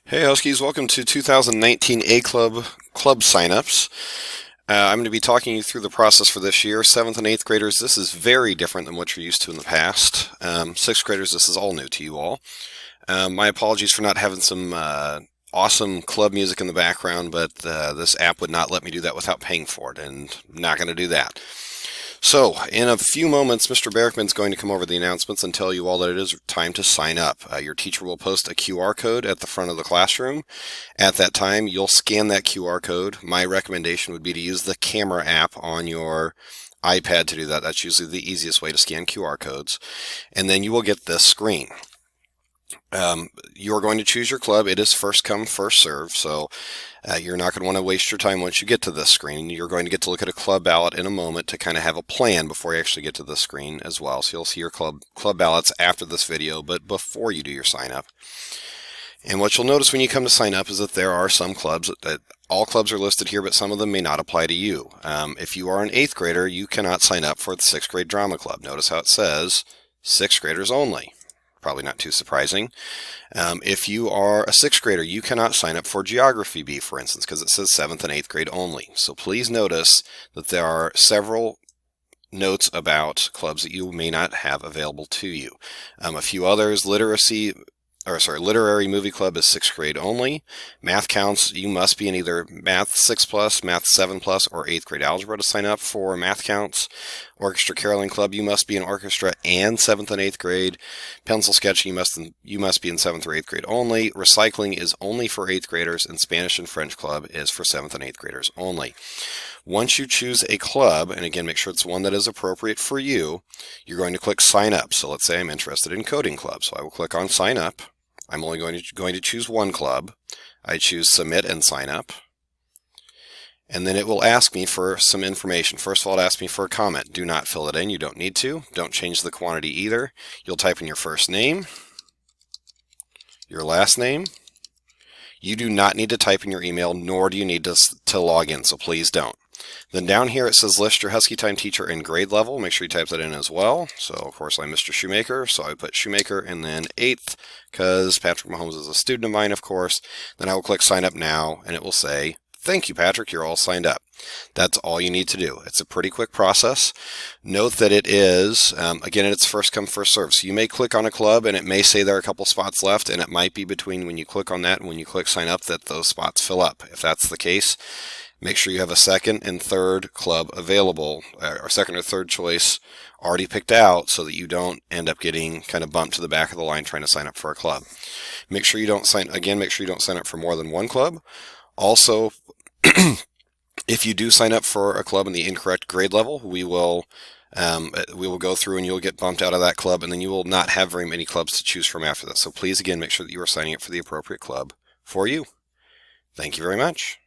Hey Huskies, welcome to 2019 A Club signups. I'm going to be talking you through the process for this year. 7th and 8th graders, this is very different than what you're used to in the past. 6th graders, this is all new to you all. My apologies for not having some awesome club music in the background, but this app would not let me do that without paying for it, and I'm not going to do that. So, in a few moments, Mr. Berkman's going to come over the announcements and tell you all that it is time to sign up. Your teacher will post a QR code at the front of the classroom. At that time, you'll scan that QR code. My recommendation would be to use the camera app on your iPad to do that. That's usually the easiest way to scan QR codes. And then you will get this screen. You're going to choose your club. It is first come, first serve, so you're not going to want to waste your time once you get to this screen. You're going to get to look at a club ballot in a moment to kind of have a plan before you actually get to this screen as well. So you'll see your club ballots after this video, but before you do your sign up. And what you'll notice when you come to sign up is that there are some clubs that all clubs are listed here, but some of them may not apply to you. If you are an 8th grader, you cannot sign up for the 6th grade drama club. Notice how it says 6th graders only. Probably not too surprising. If you are a 6th grader, you cannot sign up for Geography B, for instance, because it says 7th and 8th grade only. So please notice that there are several notes about clubs that you may not have available to you. A few others, Literary Movie Club is 6th grade only. Math Counts, you must be in either Math 6 plus, Math 7 plus, or 8th grade algebra to sign up for Math Counts. Orchestra Caroling Club, you must be in orchestra and 7th and 8th grade. Pencil Sketching, you must be in 7th or 8th grade only. Recycling is only for 8th graders, and Spanish and French Club is for 7th and 8th graders only. Once you choose a club, and again, make sure it's one that is appropriate for you, you're going to click Sign Up. So let's say I'm interested in Coding Club, so I will click on Sign Up. I'm only going to choose one club. I choose Submit and Sign Up. And then it will ask me for some information. First of all, it asks me for a comment. Do not fill it in. You don't need to. Don't change the quantity either. You'll type in your first name, your last name. You do not need to type in your email, nor do you need to log in, so please don't. Then down here it says list your Husky Time teacher and grade level. Make sure you type that in as well. So of course I'm Mr. Shoemaker, so I put Shoemaker and then 8th because Patrick Mahomes is a student of mine, of course. Then I will click sign up now and it will say, thank you, Patrick, you're all signed up. That's all you need to do. It's a pretty quick process. Note that it is, again, it's first come, first serve. So you may click on a club and it may say there are a couple spots left, and it might be between when you click on that and when you click sign up that those spots fill up. If that's the case, make sure you have a second and third club available, or second or third choice already picked out so that you don't end up getting kind of bumped to the back of the line trying to sign up for a club. Make sure you don't sign up for more than one club. Also, if you do sign up for a club in the incorrect grade level, we will go through and you'll get bumped out of that club, and then you will not have very many clubs to choose from after that. So please, again, make sure that you are signing up for the appropriate club for you. Thank you very much.